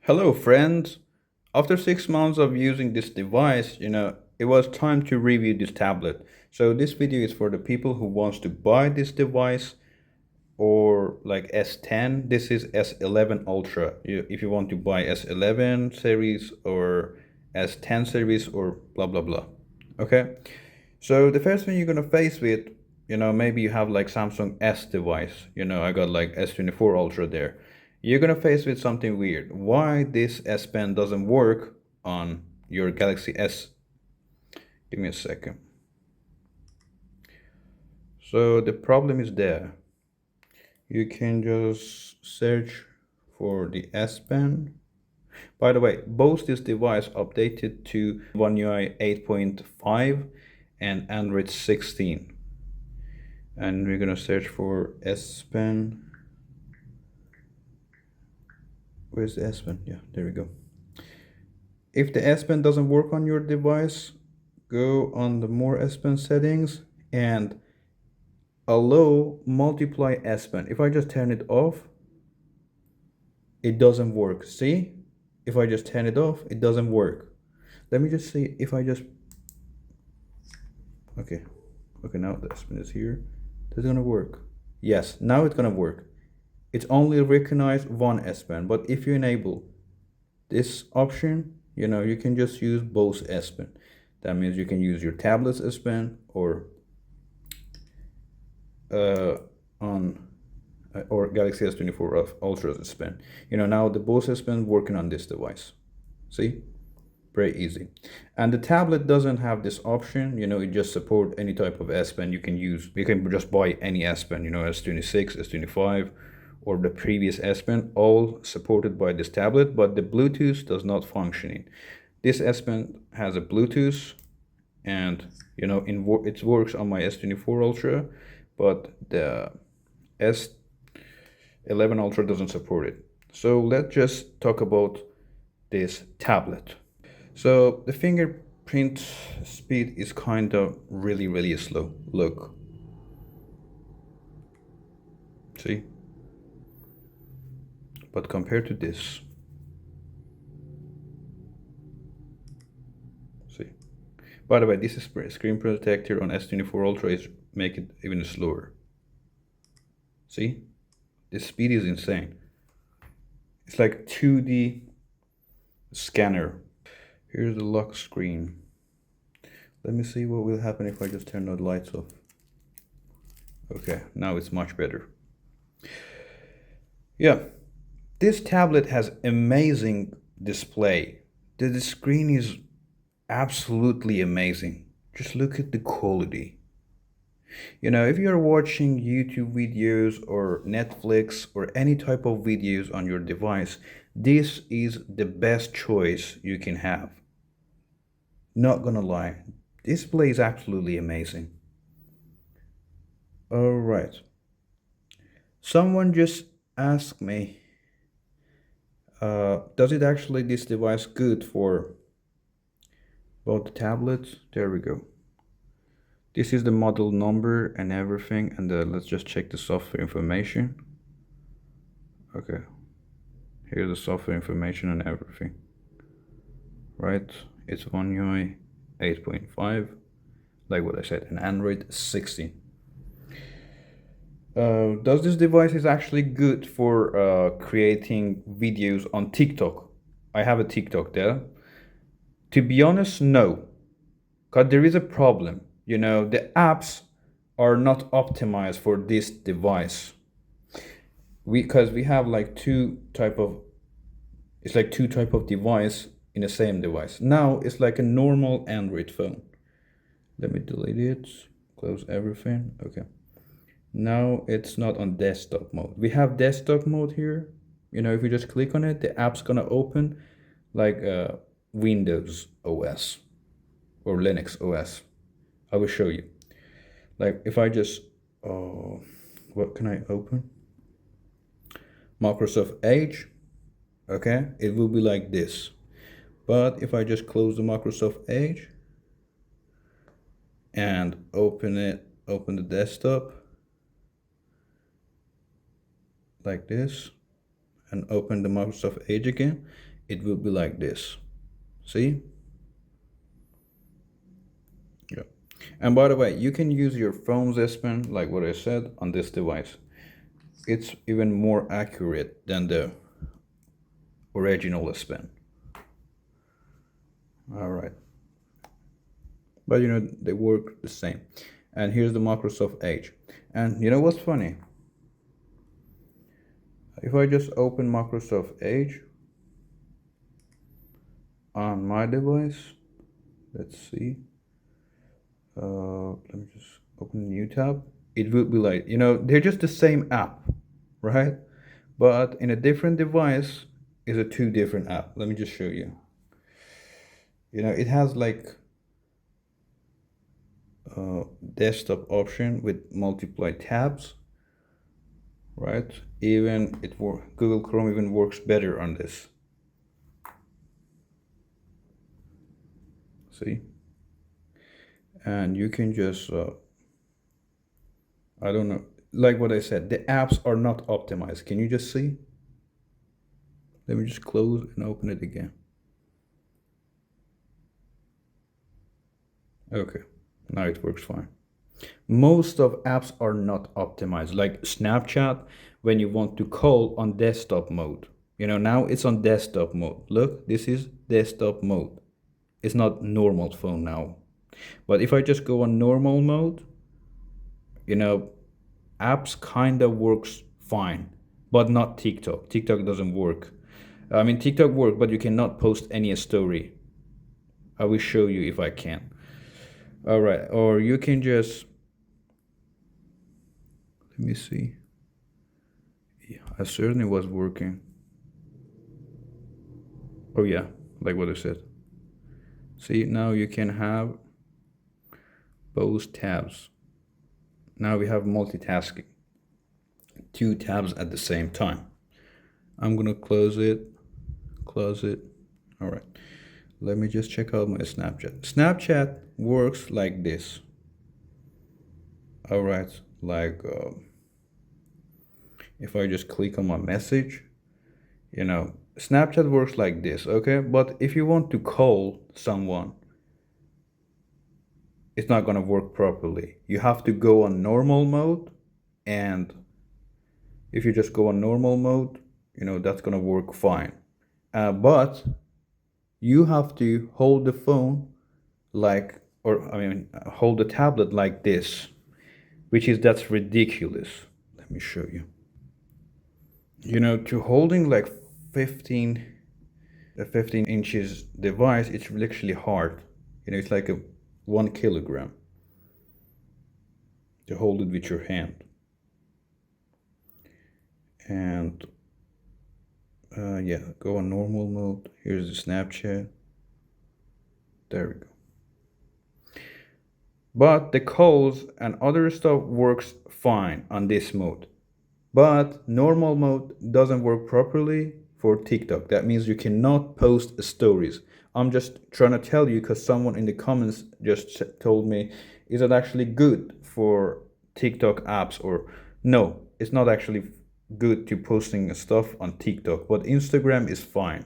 Hello, friends. After 6 months of using this device, it was time to review this tablet. So this video is for the people who wants to buy this device or like S10. This is S11 Ultra. If you want to buy S11 series or S10 series or blah blah blah. Okay. So the first thing you're gonna face with, maybe you have like Samsung S device. I got like S24 Ultra there. You're gonna face with something weird. Why this S Pen doesn't work on your Galaxy S? Give me a second. So the problem is there. You can just search for the S Pen. By the way, both this device updated to One UI 8.5 and Android 16. And we're gonna search for S Pen. Where's the S Pen? Yeah, there we go. If the S Pen doesn't work on your device, go on the more S Pen settings and allow multiply S Pen. If I just turn it off, it doesn't work. See? If I just turn it off, it doesn't work. Let me just see if I just... Okay, now the S Pen is here. That's gonna work. Yes, now it's gonna work. It's only recognize one S Pen, but if you enable this option, you can just use both S Pen. That means you can use your tablet's S Pen or on or Galaxy S24 Ultra's S Pen. Now the both S Pen working on this device. See? Very easy. And the tablet doesn't have this option, it just support any type of S Pen you can use. You can just buy any S Pen, S26, S25, or the previous S Pen, all supported by this tablet, but the Bluetooth does not functioning. This S Pen has a Bluetooth, and it works on my S24 Ultra, but the S11 Ultra doesn't support it. So let's just talk about this tablet. So the fingerprint speed is kind of really slow. Look. See? But compared to this, see. By the way, this is screen protector on S24 Ultra is make it even slower. See? This speed is insane. It's like 2D scanner. Here's the lock screen. Let me see what will happen if I just turn the lights off. Okay, now it's much better. Yeah, this tablet has amazing display. The screen is absolutely amazing. Just look at the quality. If you're watching YouTube videos or Netflix or any type of videos on your device, this is the best choice you can have. Not gonna lie, display is absolutely amazing. All right. Someone just asked me, does it actually this device good for both the tablets? There we go. This is the model number and everything, and let's just check the software information. Okay, here's the software information and everything. Right, it's One UI 8.5, like what I said, and Android 16. Does this device is actually good for creating videos on TikTok? I have a TikTok there. To be honest, no, because there is a problem. The apps are not optimized for this device. Because we have like it's like two type of device in the same device. Now it's like a normal Android phone. Let me delete it, close everything. Okay. Now it's not on desktop mode. We have desktop mode here. If you just click on it, the app's gonna open like Windows OS or Linux OS. I will show you. Like if I just, what can I open? Microsoft Edge. Okay, it will be like this. But if I just close the Microsoft Edge and open the desktop like this, and open the Microsoft Edge again, it will be like this. See? Yeah. And by the way, you can use your phone's S Pen, like what I said, on this device. It's even more accurate than the original S Pen. All right. But they work the same. And here's the Microsoft Edge. And you know what's funny? If I just open Microsoft Edge on my device, let's see. Let me just open a new tab. It will be like, they're just the same app, right? But in a different device is a two different app. Let me just show you. It has like desktop option with multiply tabs, right? Even Google Chrome even works better on this. See? And you can just I don't know, like what I said, the apps are not optimized. Can you just see? Let me just close and open it again. Okay, now it works fine. Most of apps are not optimized, like Snapchat. When you want to call on desktop mode, now it's on desktop mode. Look, this is desktop mode. It's not normal phone now. But if I just go on normal mode, apps kind of works fine, but not TikTok. TikTok doesn't work. I mean, TikTok works, but you cannot post any story. I will show you if I can. All right, or you can just, let me see. Yeah, I certainly was working. Oh yeah, like what I said. See, now you can have both tabs. Now we have multitasking. Two tabs at the same time. I'm gonna close it. All right. Let me just check out my Snapchat. Snapchat works like this. All right, like if I just click on my message, Snapchat works like this, okay? But if you want to call someone, it's not gonna work properly. You have to go on normal mode, and if you just go on normal mode, that's gonna work fine. But you have to hold the phone hold the tablet like this, that's ridiculous. Let me show you. To holding like 15 inches device, it's actually hard. It's like 1 kilogram to hold it with your hand. And yeah, go on normal mode. Here's the Snapchat. There we go. But the calls and other stuff works fine on this mode. But normal mode doesn't work properly for TikTok. That means you cannot post stories. I'm just trying to tell you because someone in the comments just told me, is it actually good for TikTok apps? Or no, it's not actually good to posting stuff on TikTok, but Instagram is fine.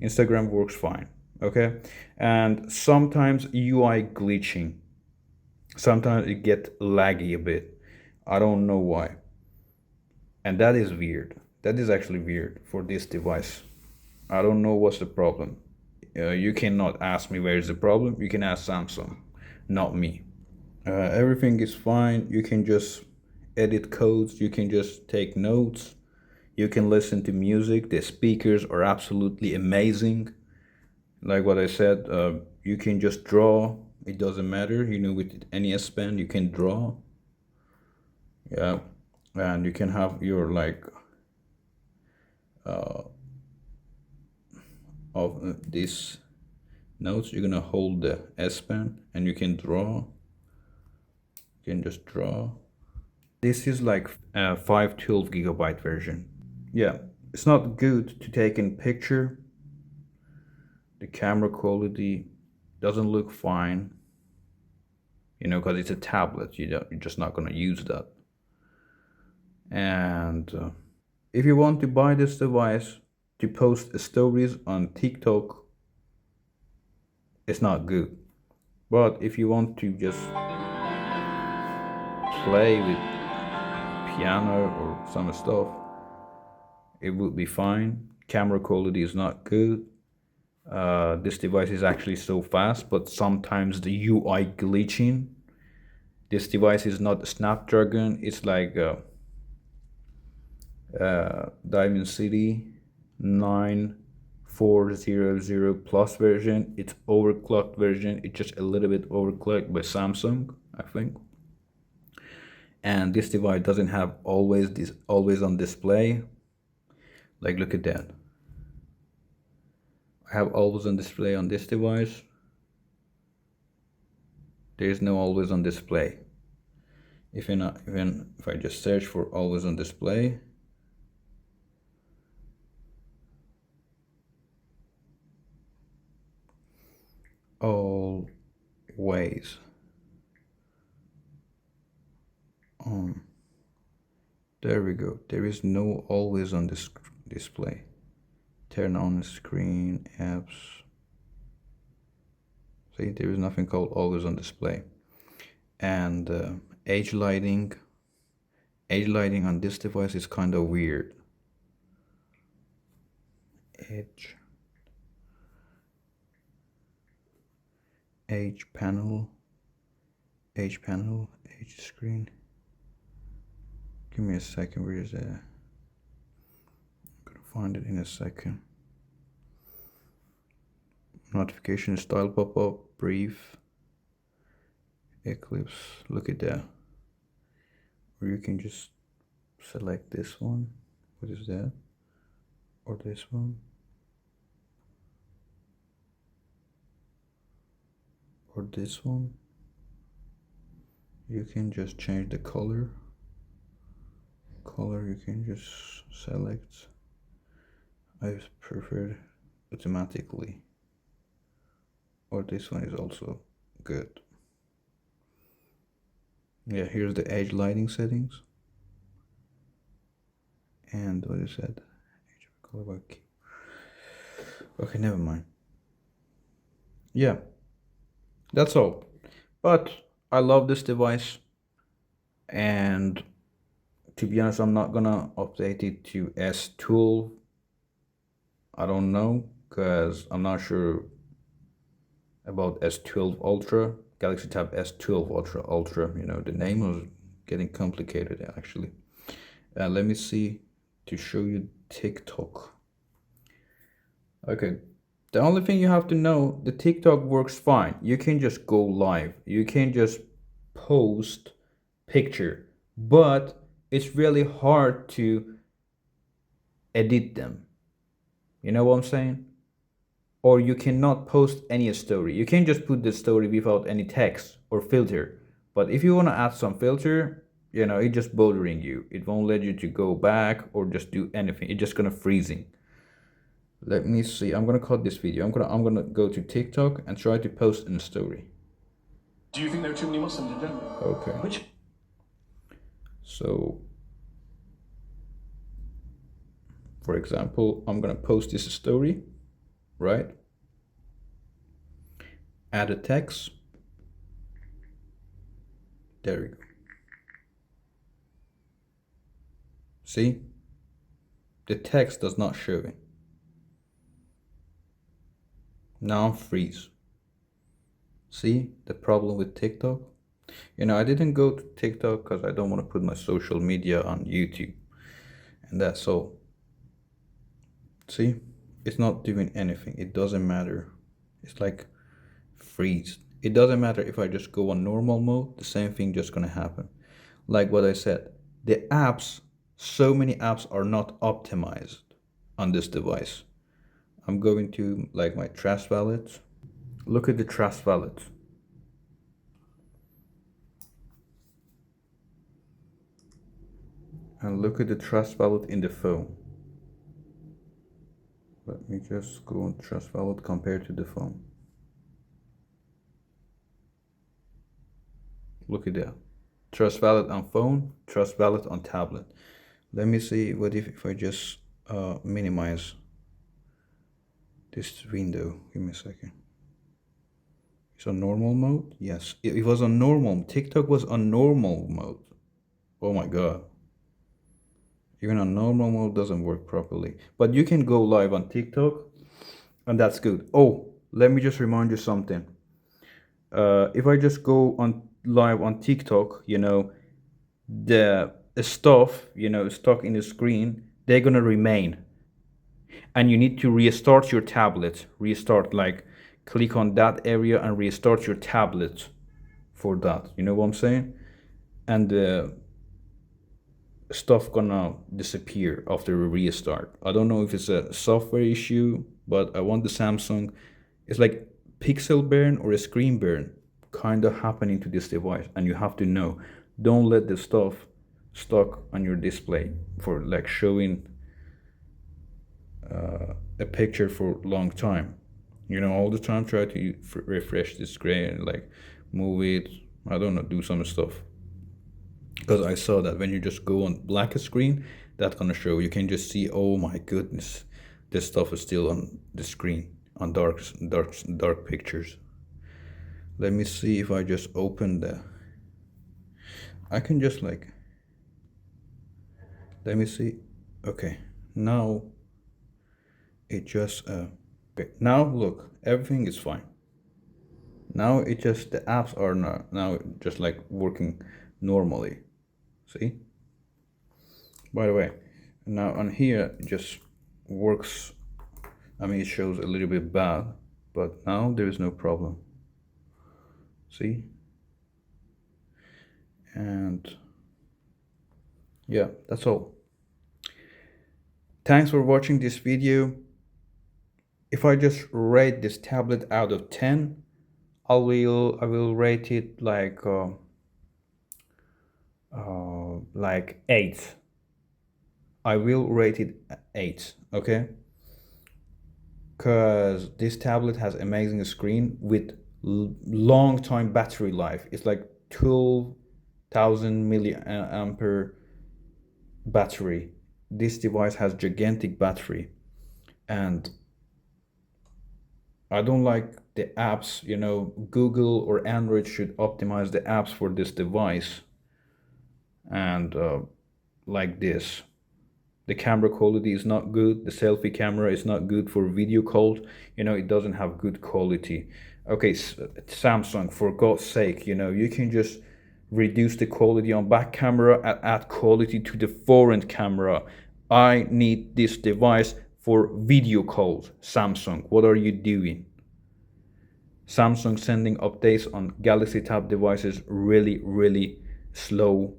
Instagram works fine, okay? And sometimes UI glitching. Sometimes it get laggy a bit. I don't know why. And that is weird. That is actually weird for this device. I don't know what's the problem. You cannot ask me where is the problem. You can ask Samsung, not me. Everything is fine. You can just edit codes. You can just take notes. You can listen to music. The speakers are absolutely amazing. Like what I said, you can just draw. It doesn't matter. With any S Pen, you can draw. Yeah. And you can have your of these notes. You're gonna hold the S Pen and you can draw. You can just draw. This is like a 512 gigabyte version. Yeah, it's not good to take in picture. The camera quality doesn't look fine. Because it's a tablet. You're just not gonna use that. And if you want to buy this device, to post stories on TikTok, it's not good. But if you want to just play with piano or some stuff, it would be fine. Camera quality is not good. This device is actually so fast, but sometimes the UI glitching. This device is not Snapdragon, it's like Diamond City 9400 plus version. It's overclocked version. It's just a little bit overclocked by Samsung, I think. And this device doesn't have always on display. Like, look at that. I have always on display on this device. There is no always on display. Even if I just search for always on display, always on. There we go. There is no always on this display. Turn on screen apps. See, there is nothing called always on display. And edge lighting. Edge lighting on this device is kind of weird. Edge panel, edge screen. Give me a second. Where is that? I'm gonna find it in a second. Notification style pop-up, brief, eclipse. Look at that. Or you can just select this one. What is that? Or this one. Or this one. You can just change the color. You can just select. I prefer automatically. Or this one is also good. Yeah, here's the edge lighting settings. And what is that? Okay, never mind. Yeah, that's all. But I love this device, and to be honest, I'm not gonna update it to S12. I don't know, because I'm not sure about S12 Ultra. Galaxy Tab S12 Ultra. You know, the name was getting complicated actually. Let me see to show you TikTok. Okay, the only thing you have to know, the TikTok works fine. You can just go live. You can just post picture, but it's really hard to edit them. You know what I'm saying? Or you cannot post any story. You can just put the story without any text or filter. But if you want to add some filter, you know, it's just bothering you. It won't let you to go back or just do anything. It's just gonna freezing. Let me see. I'm gonna cut this video. I'm gonna go to TikTok and try to post in a story. Do you think there are too many Muslims in general? Okay. Which? So, for example, I'm gonna post this story, right? Add a text. There we go. See? The text does not show it. Now I'm freeze. See the problem with TikTok? You know, I didn't go to TikTok because I don't want to put my social media on YouTube. And that's all. See? It's not doing anything. It doesn't matter. It's like freeze. It doesn't matter if I just go on normal mode, the same thing just gonna happen. Like what I said, the apps, so many apps are not optimized on this device. I'm going to like my Trust Wallet. Look at the Trust Wallet. And look at the Trust Wallet in the phone. Let me just go on Trust Wallet compared to the phone. Look at that. Trust Wallet on phone, Trust Wallet on tablet. Let me see what if I just minimize This window, give me a second. It's on normal mode? Yes, it was on normal. TikTok was on normal mode. Oh my god. Even on normal mode doesn't work properly. But you can go live on TikTok, and that's good. Oh, let me just remind you something. If I just go on live on TikTok, the stuff, stuck in the screen, they're gonna remain. And you need to restart your tablet. Restart, like click on that area and restart your tablet for that. You know what I'm saying? And the stuff gonna disappear after a restart. I don't know if it's a software issue, but I want the Samsung. It's like pixel burn or a screen burn kind of happening to this device, and you have to know. Don't let the stuff stuck on your display for like showing a picture for a long time. All the time try to refresh the screen, like move it. I don't know, do some stuff. Because I saw that when you just go on black screen, that's gonna show. You can just see, oh my goodness, this stuff is still on the screen on dark pictures. Let me see if I just open I can just like, let me see. Okay, now it just okay, now look, everything is fine. Now it just, the apps are not now just like working normally. See? By the way, now on here it just works. I mean, it shows a little bit bad, but now there is no problem. See? And yeah, that's all. Thanks for watching this video. If I just rate this tablet out of 10, I will rate it like 8. I will rate it 8, okay? Because this tablet has amazing screen with long time battery life. It's like 12,000 milliampere battery. This device has gigantic battery, and I don't like the apps. Google or Android should optimize the apps for this device. And like this, the camera quality is not good. The selfie camera is not good for video calls. It doesn't have good quality. Okay, Samsung, for God's sake, you can just reduce the quality on back camera and add quality to the forward camera. I need this device for video calls. Samsung, what are you doing? Samsung sending updates on Galaxy Tab devices really, really slow.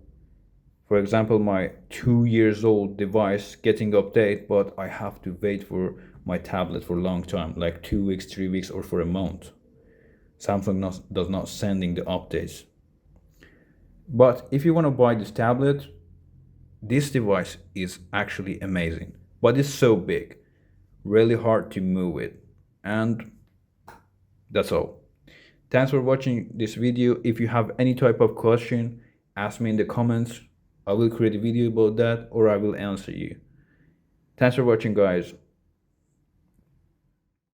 For example, my 2 years old device getting update, but I have to wait for my tablet for a long time, like 2 weeks, 3 weeks, or for a month. Samsung does not sending the updates. But if you want to buy this tablet, this device is actually amazing, but it's so big, really hard to move it. And that's all. Thanks for watching this video. If you have any type of question, ask me in the comments. I will create a video about that, or I will answer you. Thanks for watching, guys.